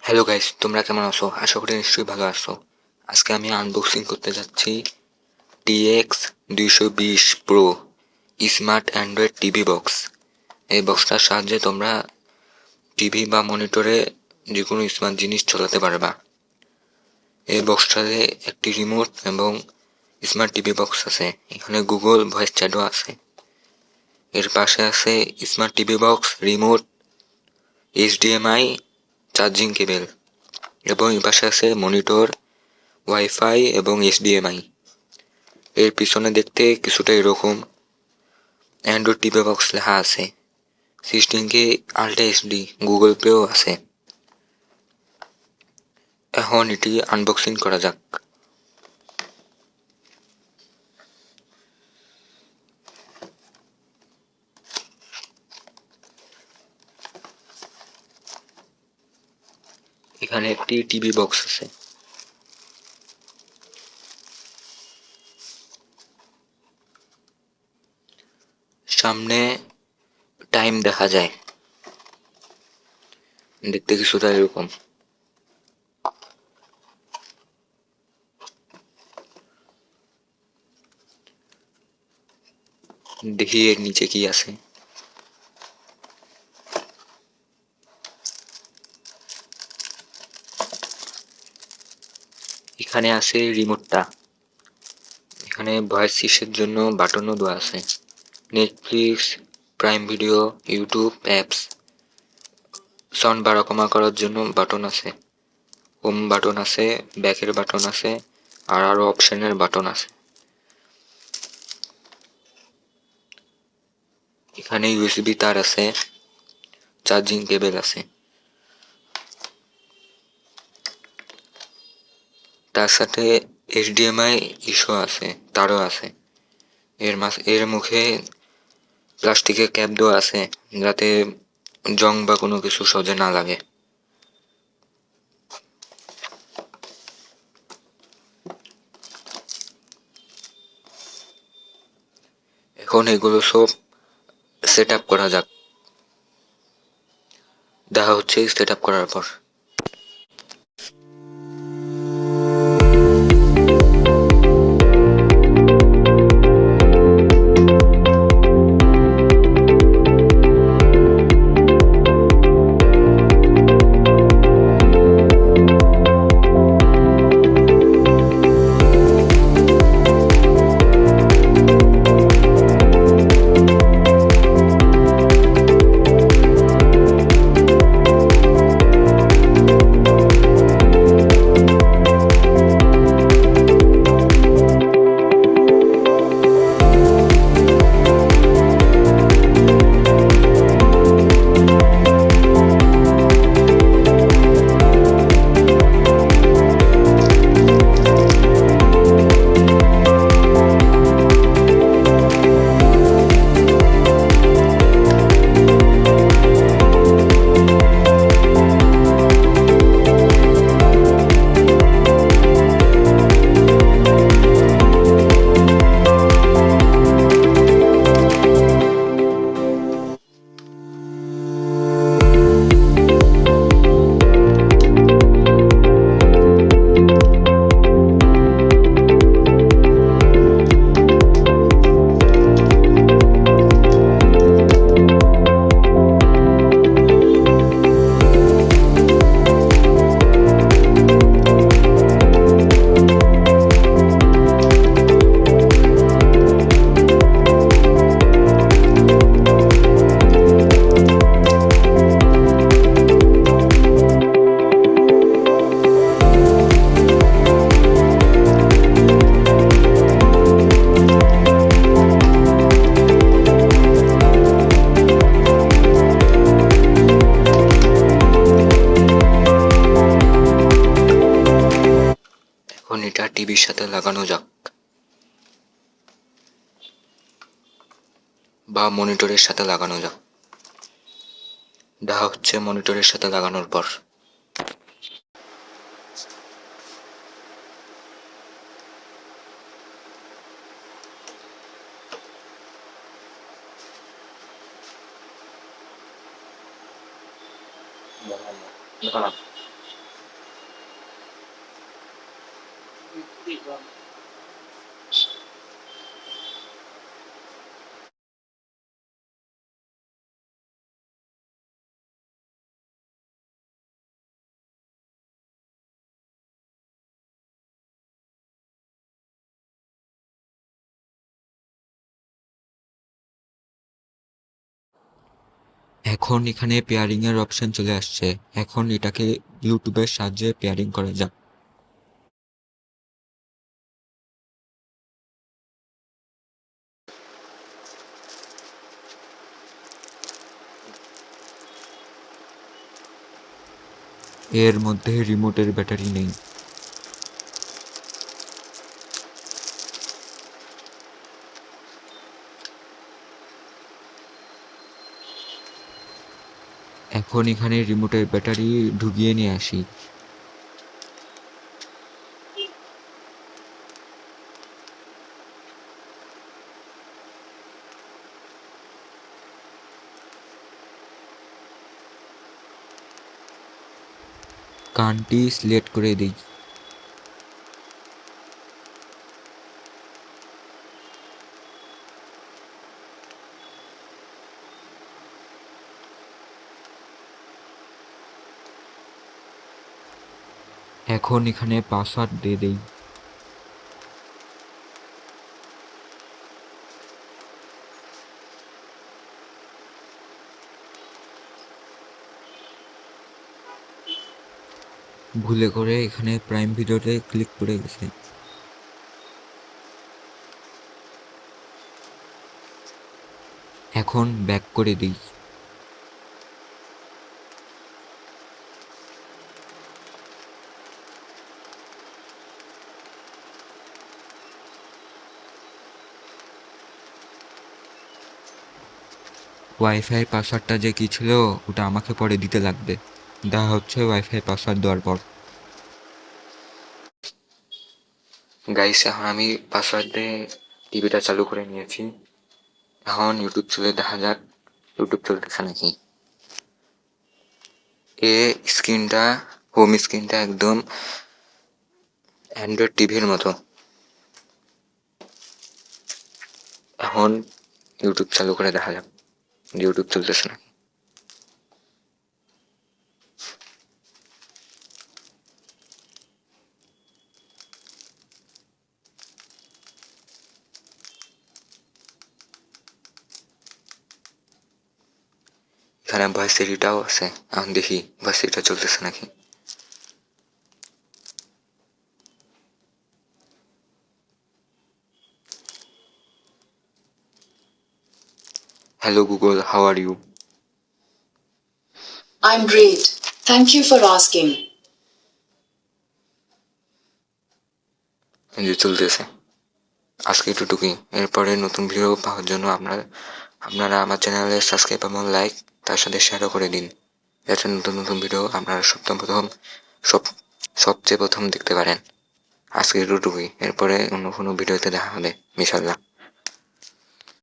Hello guys, তোমরা কেমন আছো? আশা করি নিশ্চয়ই ভালো আছো। আজকে আমি আনবক্সিং করতে যাচ্ছি TX 220 pro smart Android TV box. এই বক্সটার সাহায্যে তোমরা টিভি বা মনিটরে যে কোনো স্মার্ট জিনিস চালাতে পারবা। এই বক্সটাতে একটি রিমোট এবং স্মার্ট টিভি বক্স আছে। এখানে গুগল ভয়েস চ্যাটও আছে। এর পাশে আছে smart TV box, remote, HDMI charging cable এবং এর পাশে আছে মনিটর, ওয়াইফাই এবং HDMI। এর পিছনে দেখতে কিছুটা এরকম অ্যান্ড্রয়েড টিভি বক্স লেখা আছে। 16K আল্ট্রা এইচডি গুগল পেও আছে। এখন এটি আনবক্সিং করা যাক। এখানে একটি টিভি বক্স আছে। সামনে টাইম দেখা যায়, দেখতে কিছুটা এরকম। দেখি এর নিচে কি আছে। এখানে আছে রিমোটটা। এখানে ভয়েস সিসের জন্য বাটনও দেওয়া আছে। Netflix, prime video, YouTube apps. Sound বাড়া কমা করার জন্য বাটন আছে। হোম বাটন আছে, ব্যাকের বাটন আছে, আর আরো অপশনের বাটন আছে। এখানে ইউএসবি তার আছে, চার্জিং কেবল আছে। তার সাথে HDMI ইস্যু আছে, তারও আছে। এর মুখে প্লাস্টিকের ক্যাপ দেওয়া আছে, যাতে জং বা কোনো কিছু সহজে না লাগে। এখন এগুলো সব সেট আপ করা যাক। দেখা হচ্ছে সেট আপ করার পর। এখন এটা টিভির সাথে লাগানো যাক বা মনিটরের সাথে লাগানো যাক। দেখা হচ্ছে মনিটরের সাথে লাগানোর পর। দাঁড়ান। এখন এখানে পেয়ারিং এর অপশন চলে আসছে। এখন এটাকে ব্লুটুথের সাহায্যে পেয়ারিং করা যাক। এর মধ্যে রিমোটের ব্যাটারি নেই। এখন এখানে রিমোটের ব্যাটারি ঢুকিয়ে নিয়ে আসি। কানটি সিলেক্ট করে দিই। এখন এখানে পাসওয়ার্ড দিয়ে দেই। ভুলে করে এখানে প্রাইম ভিডিওতে ক্লিক করে গেছে। এখন ব্যাক করে দিই। ওয়াইফাই পাসওয়ার্ডটা যে কি ছিল ওটা আমাকে পরে দিতে লাগবে। দেখা হচ্ছে ওয়াইফাই পাসওয়ার্ড দেওয়ার পর। গাইস, এখন আমি পাসওয়ার্ড দিয়ে টিভিটা চালু করে নিয়েছি। এখন ইউটিউব চলে দেখা যাক ইউটিউব চলতেছে নাকি। স্ক্রিনটা, হোম স্ক্রিনটা একদম অ্যান্ড্রয়েড টিভির মতো। এখন ইউটিউব চালু করে দেখা যাক ইউটিউব চলতেছে নাকি। এখানে ভার্সিটিটাও আছে। এখন দেখি ভার্সিটিটা চলতেছে নাকি। Hello Google, how are you? I'm great. Thank you for asking. যে চলতেছে। আজকে এটুকুই। এরপরে নতুন ভিডিও পাওয়ার জন্য আপনারা আমার চ্যানেলে সাবস্ক্রাইব এবং লাইক তার সাথে শেয়ারও করে দিন, যাতে নতুন নতুন ভিডিও আপনারা সবচেয়ে প্রথম দেখতে পারেন। আজকে এটুকুই। এরপরে অন্য কোনো ভিডিওতে দেখা হবে ইনশাল্লাহ।